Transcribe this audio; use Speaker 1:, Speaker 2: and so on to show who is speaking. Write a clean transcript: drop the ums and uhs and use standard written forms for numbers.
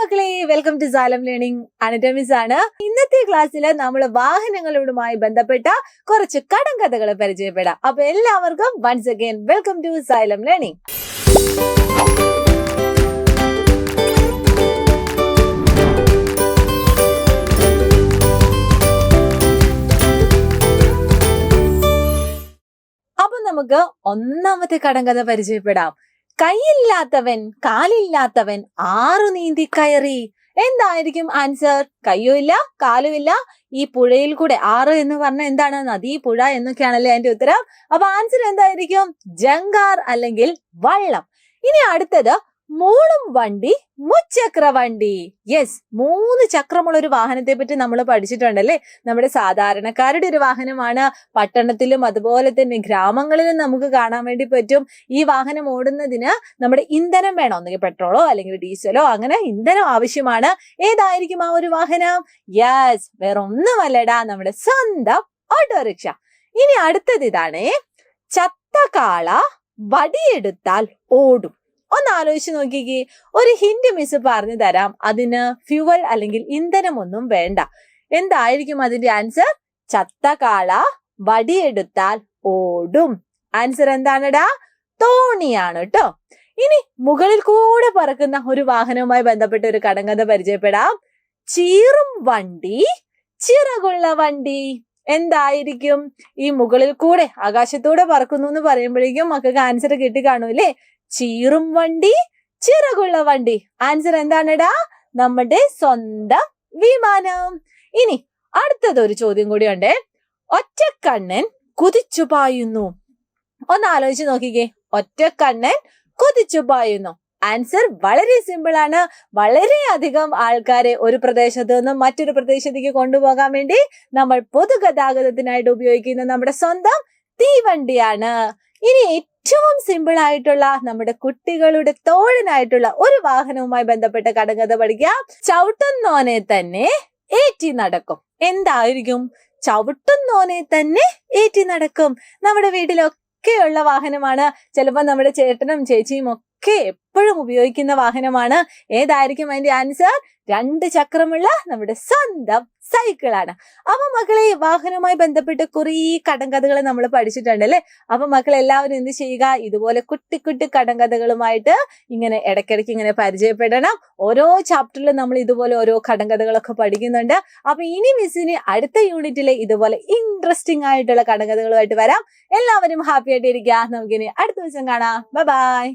Speaker 1: മക്കളെ, welcome to Salam learning. Anitha miss ആണ്. ഇന്നത്തെ ക്ലാസ്സിൽ നമ്മൾ വാഹനങ്ങളുമായി ബന്ധപ്പെട്ട കുറച്ച് കടങ്കഥകൾ പരിചയപ്പെടാം. അപ്പൊ എല്ലാവർക്കും once again welcome to Salam learning. അപ്പൊ നമുക്ക് ഒന്നാമത്തെ കടങ്കഥ പരിചയപ്പെടാം. കൈയില്ലാത്തവൻ കാലില്ലാത്തവൻ ആറു നീന്തി കയറി. എന്തായിരിക്കും ആൻസർ? കയ്യും ഇല്ല കാലും ഇല്ല, ഈ പുഴയിൽ കൂടെ. ആറ് എന്ന് പറഞ്ഞാൽ എന്താണ്? നദി, പുഴ എന്നൊക്കെയാണല്ലേ അതിന്റെ ഉത്തരം. അപ്പൊ ആൻസർ എന്തായിരിക്കും? ജങ്കാർ അല്ലെങ്കിൽ വള്ളം. ഇനി അടുത്തത് മൂളും വണ്ടി മുച്ചക്ര വണ്ടി. യെസ്, 3 ചക്രമുള്ള ഒരു വാഹനത്തെ പറ്റി നമ്മൾ പഠിച്ചിട്ടുണ്ടല്ലേ. നമ്മുടെ സാധാരണക്കാരുടെ ഒരു വാഹനമാണ്. പട്ടണത്തിലും അതുപോലെ തന്നെ ഗ്രാമങ്ങളിലും നമുക്ക് കാണാൻ വേണ്ടി പറ്റും. ഈ വാഹനം ഓടുന്നതിന് നമ്മുടെ ഇന്ധനം വേണം. ഒന്നുകിൽ പെട്രോളോ അല്ലെങ്കിൽ ഡീസലോ, അങ്ങനെ ഇന്ധനം ആവശ്യമാണ്. ഏതായിരിക്കും ആ ഒരു വാഹനം? യെസ്, വേറെ ഒന്നുമല്ലടാ, നമ്മുടെ സ്വന്തം ഓട്ടോറിക്ഷ. ഇനി അടുത്തത് ഇതാണേ. ചത്ത കാള വടിയെടുത്താൽ ഓടും. ഒന്ന് ആലോചിച്ച് നോക്കിക്കേ. ഒരു ഹിന്റ് മിസ് പറഞ്ഞു തരാം. അതിന് ഫ്യൂവൽ അല്ലെങ്കിൽ ഇന്ധനമൊന്നും വേണ്ട. എന്തായിരിക്കും അതിന്റെ ആൻസർ? ചത്ത കാള വടിയെടുത്താൽ ഓടും. ആൻസർ എന്താണെടാ? തോണിയാണ് കേട്ടോ. ഇനി മുകളിൽ കൂടെ പറക്കുന്ന ഒരു വാഹനവുമായി ബന്ധപ്പെട്ട ഒരു കടങ്കഥ പരിചയപ്പെടാം. ചീറും വണ്ടി ചിറകുള്ള വണ്ടി. എന്തായിരിക്കും? ഈ മുകളിൽ കൂടെ ആകാശത്തൂടെ പറക്കുന്നു എന്ന് പറയുമ്പോഴേക്കും മക്കൾക്ക് ആൻസർ കിട്ടി കാണൂല്ലേ? ചീറും വണ്ടി ചിറകുള്ള വണ്ടി. ആൻസർ എന്താണെടാ? നമ്മുടെ സ്വന്തം വിമാനം. ഇനി അടുത്തതൊരു ചോദ്യം കൂടി ഉണ്ട്. ഒറ്റക്കണ്ണൻ കുതിച്ചു പായുന്നു. ഒന്ന് ആലോചിച്ച് നോക്കിക്കേ. ഒറ്റക്കണ്ണൻ കുതിച്ചു പായുന്നു. ആൻസർ വളരെ സിമ്പിൾ ആണ്. വളരെയധികം ആൾക്കാരെ ഒരു പ്രദേശത്ത് നിന്നും മറ്റൊരു പ്രദേശത്തേക്ക് കൊണ്ടുപോകാൻ വേണ്ടി നമ്മൾ പൊതുഗതാഗതത്തിനായിട്ട് ഉപയോഗിക്കുന്ന നമ്മുടെ സ്വന്തം തീവണ്ടിയാണ്. ഇനി ഏറ്റവും സിമ്പിൾ ആയിട്ടുള്ള നമ്മുടെ കുട്ടികളുടെ തോഴനായിട്ടുള്ള ഒരു വാഹനവുമായി ബന്ധപ്പെട്ട കടങ്കഥ പഠിക്കാം. ചവിട്ടുന്നോനെ തന്നെ ഏറ്റി നടക്കും. എന്തായിരിക്കും? ചവിട്ടുന്നോനെ തന്നെ ഏറ്റി നടക്കും. നമ്മുടെ വീട്ടിലൊക്കെയുള്ള വാഹനമാണ്. ചിലപ്പോൾ നമ്മുടെ ചേട്ടനും ചേച്ചിയും ഒക്കെ എപ്പോഴും ഉപയോഗിക്കുന്ന വാഹനമാണ്. ഏതായിരിക്കും അതിന്റെ ആൻസർ? 2 ചക്രമുള്ള നമ്മുടെ സ്വന്തം സൈക്കിളാണ്. അപ്പൊ മക്കളെ, വാഹനവുമായി ബന്ധപ്പെട്ട് കുറേ കടങ്കഥകൾ നമ്മൾ പഠിച്ചിട്ടുണ്ടല്ലേ. അപ്പൊ മക്കൾ എല്ലാവരും എന്ത് ചെയ്യുക? ഇതുപോലെ കുട്ടി കുട്ടി കടങ്കഥകളുമായിട്ട് ഇങ്ങനെ ഇടയ്ക്കിടയ്ക്ക് ഇങ്ങനെ പരിചയപ്പെടണം. ഓരോ ചാപ്റ്ററിലും നമ്മൾ ഇതുപോലെ ഓരോ കടങ്കഥകളൊക്കെ പഠിക്കുന്നുണ്ട്. അപ്പൊ ഇനി മിസ്സിന് അടുത്ത യൂണിറ്റിലെ ഇതുപോലെ ഇൻട്രസ്റ്റിംഗ് ആയിട്ടുള്ള കടങ്കഥകളുമായിട്ട് വരാം. എല്ലാവരും ഹാപ്പി ആയിട്ടിരിക്കുക. നമുക്കിനി അടുത്ത ദിവസം കാണാം. Bye bye.